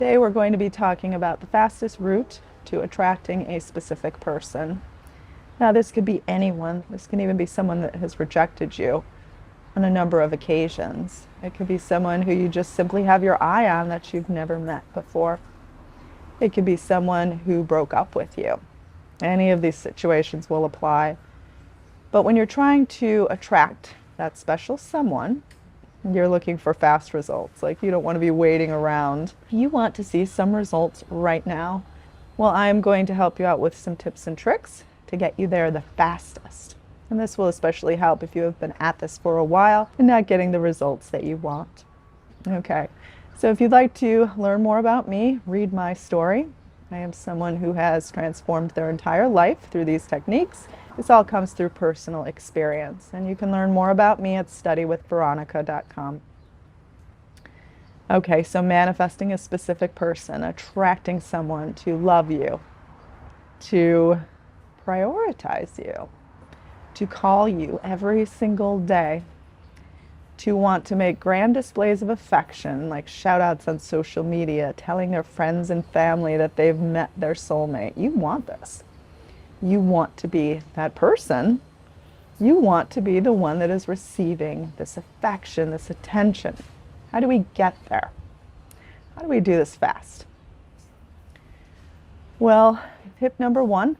Today we're going to be talking about the fastest route to attracting a specific person. Now this could be anyone. This can even be someone that has rejected you on a number of occasions. It could be someone who you just simply have your eye on that you've never met before. It could be someone who broke up with you. Any of these situations will apply. But when you're trying to attract that special someone, you're looking for fast results. Like, you don't want to be waiting around. You want to see some results right now. Well, I'm going to help you out with some tips and tricks to get you there the fastest. And this will especially help if you have been at this for a while and not getting the results that you want. Okay, so if you'd like to learn more about me, read my story. I am someone who has transformed their entire life through these techniques. This all comes through personal experience, and you can learn more about me at studywithveronica.com. Okay, so manifesting a specific person, attracting someone to love you, to prioritize you, to call you every single day, to want to make grand displays of affection, like shout outs on social media, telling their friends and family that they've met their soulmate. You want this. You want to be that person. You want to be the one that is receiving this affection, this attention. How do we get there? How do we do this fast? Well, tip number one,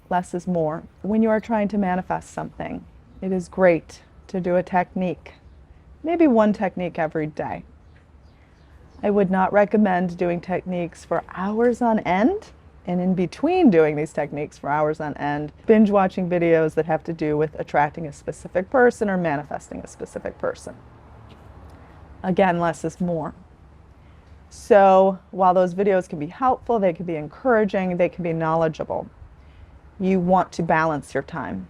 less is more. When you are trying to manifest something, it is great to do a technique, maybe one technique every day. I would not recommend doing techniques for hours on end, and in between doing these techniques for hours on end, binge watching videos that have to do with attracting a specific person or manifesting a specific person. Again, less is more. So while those videos can be helpful, they can be encouraging, they can be knowledgeable, you want to balance your time.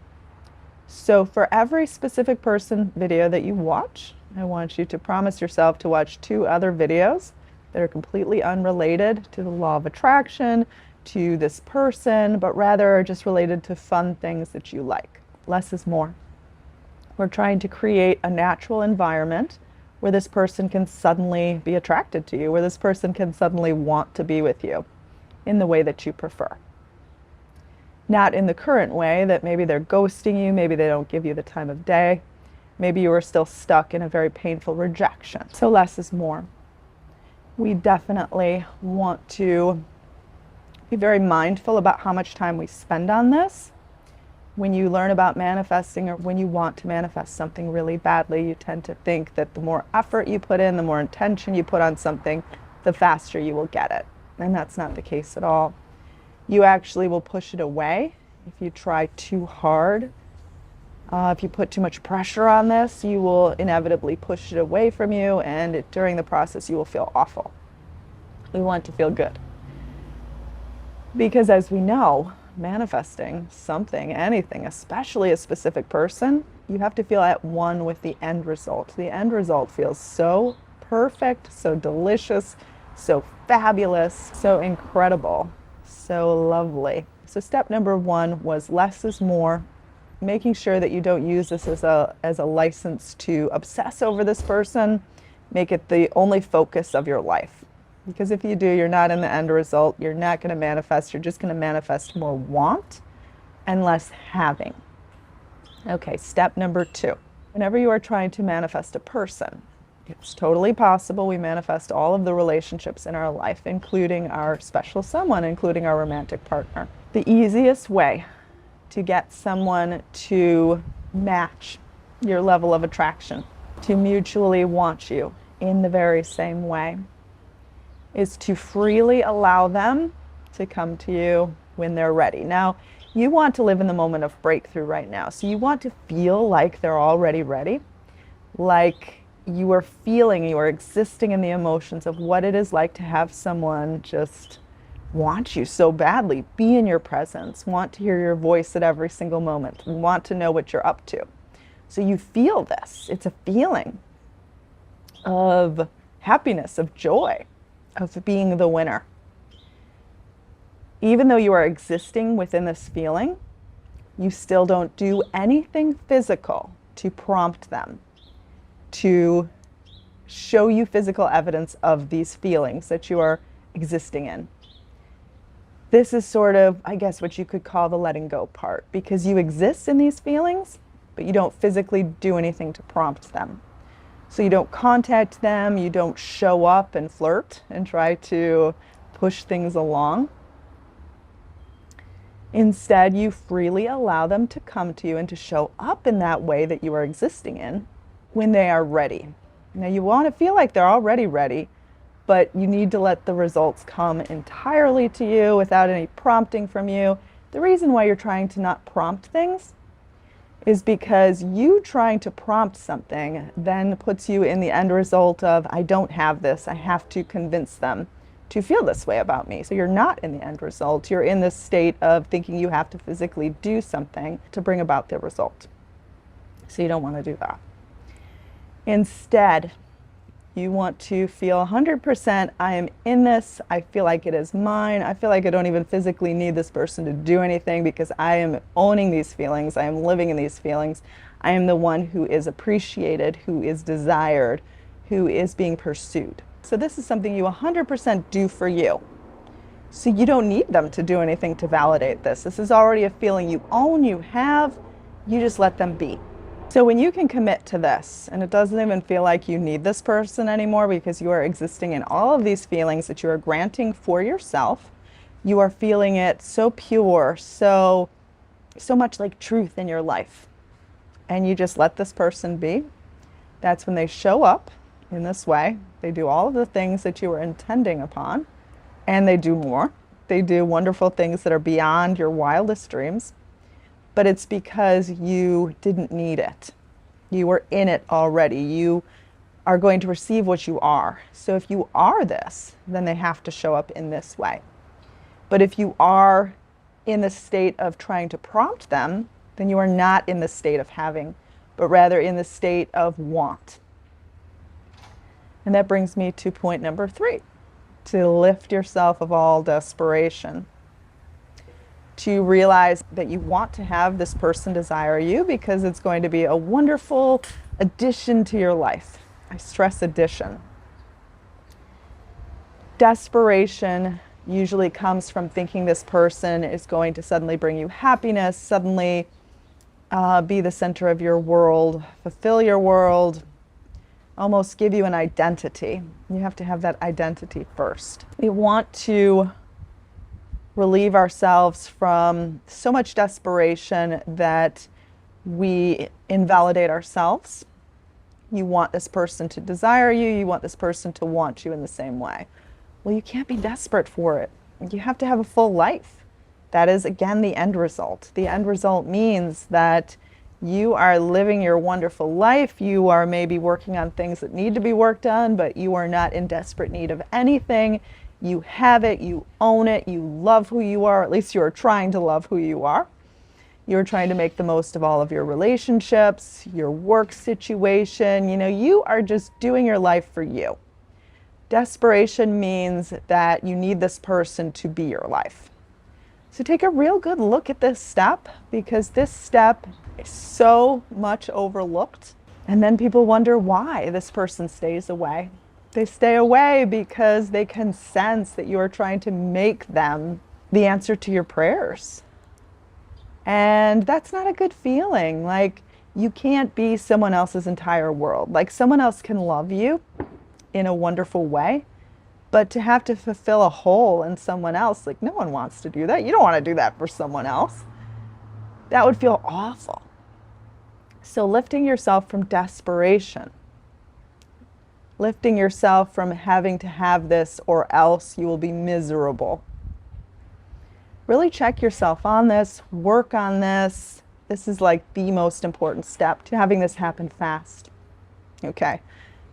So for every specific person video that you watch, I want you to promise yourself to watch 2 other videos that are completely unrelated to the law of attraction, to this person, but rather are just related to fun things that you like. Less is more. We're trying to create a natural environment where this person can suddenly be attracted to you, where this person can suddenly want to be with you in the way that you prefer. Not in the current way that maybe they're ghosting you, maybe they don't give you the time of day, maybe you are still stuck in a very painful rejection. So less is more. We definitely want to be very mindful about how much time we spend on this. When you learn about manifesting, or when you want to manifest something really badly, you tend to think that the more effort you put in, the more intention you put on something, the faster you will get it. And that's not the case at all. You actually will push it away if you try too hard. If you put too much pressure on this, you will inevitably push it away from you, and during the process you will feel awful. We want to feel good. Because as we know, manifesting something, anything, especially a specific person, you have to feel at one with the end result. The end result feels so perfect, so delicious, so fabulous, so incredible, so lovely. So step number one was less is more, making sure that you don't use this as a license to obsess over this person, make it the only focus of your life. Because if you do, you're not in the end result, you're not going to manifest, you're just going to manifest more want and less having. Okay, step number 2. Whenever you are trying to manifest a person, it's totally possible we manifest all of the relationships in our life, including our special someone, including our romantic partner. The easiest way to get someone to match your level of attraction, to mutually want you in the very same way, is to freely allow them to come to you when they're ready. Now, you want to live in the moment of breakthrough right now. So you want to feel like they're already ready, like you are feeling, you are existing in the emotions of what it is like to have someone just want you so badly, be in your presence, want to hear your voice at every single moment, want to know what you're up to. So you feel this. It's a feeling of happiness, of joy, of being the winner. Even though you are existing within this feeling, you still don't do anything physical to prompt them, to show you physical evidence of these feelings that you are existing in. This is sort of, I guess, what you could call the letting go part, because you exist in these feelings, but you don't physically do anything to prompt them. So you don't contact them, you don't show up and flirt and try to push things along. Instead, you freely allow them to come to you and to show up in that way that you are existing in when they are ready. Now, you want to feel like they're already ready, but you need to let the results come entirely to you without any prompting from you. The reason why you're trying to not prompt things is because you trying to prompt something then puts you in the end result of, I don't have this, I have to convince them to feel this way about me. So you're not in the end result. You're in this state of thinking you have to physically do something to bring about the result. So you don't want to do that. Instead, you want to feel 100%, I am in this, I feel like it is mine, I feel like I don't even physically need this person to do anything because I am owning these feelings, I am living in these feelings, I am the one who is appreciated, who is desired, who is being pursued. So this is something you 100% do for you. So you don't need them to do anything to validate this. This is already a feeling you own, you have, you just let them be. So when you can commit to this, and it doesn't even feel like you need this person anymore because you are existing in all of these feelings that you are granting for yourself, you are feeling it so pure, so much like truth in your life, and you just let this person be, that's when they show up in this way. They do all of the things that you were intending upon, and they do more. They do wonderful things that are beyond your wildest dreams. But it's because you didn't need it. You were in it already. You are going to receive what you are. So if you are this, then they have to show up in this way. But if you are in the state of trying to prompt them, then you are not in the state of having, but rather in the state of want. And that brings me to point number 3, to lift yourself of all desperation. To realize that you want to have this person desire you because it's going to be a wonderful addition to your life. I stress addition. Desperation usually comes from thinking this person is going to suddenly bring you happiness, suddenly be the center of your world, fulfill your world, almost give you an identity. You have to have that identity first. We want to relieve ourselves from so much desperation that we invalidate ourselves. You want this person to desire you, you want this person to want you in the same way. Well, you can't be desperate for it. You have to have a full life. That is, again, the end result. The end result means that you are living your wonderful life. You are maybe working on things that need to be worked on, but you are not in desperate need of anything. You have it, you own it, you love who you are, at least you are trying to love who you are. You're trying to make the most of all of your relationships, your work situation. You know, you are just doing your life for you. Desperation means that you need this person to be your life. So take a real good look at this step, because this step is so much overlooked. And then people wonder why this person stays away. They stay away because they can sense that you are trying to make them the answer to your prayers. And that's not a good feeling. Like, you can't be someone else's entire world. Like, someone else can love you in a wonderful way, but to have to fulfill a hole in someone else, like, no one wants to do that. You don't want to do that for someone else. That would feel awful. So lifting yourself from desperation, lifting yourself from having to have this or else you will be miserable. Really check yourself on this, work on this. This is like the most important step to having this happen fast. Okay,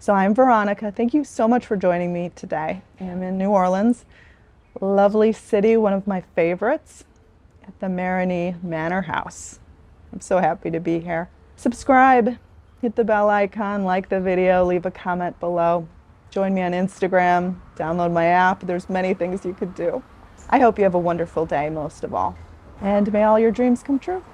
so I'm Veronica. Thank you so much for joining me today. I'm in New Orleans, lovely city, one of my favorites, at the Marigny Manor House. I'm so happy to be here. Subscribe. Hit the bell icon, like the video, leave a comment below. Join me on Instagram, download my app. There's many things you could do. I hope you have a wonderful day, most of all. And may all your dreams come true.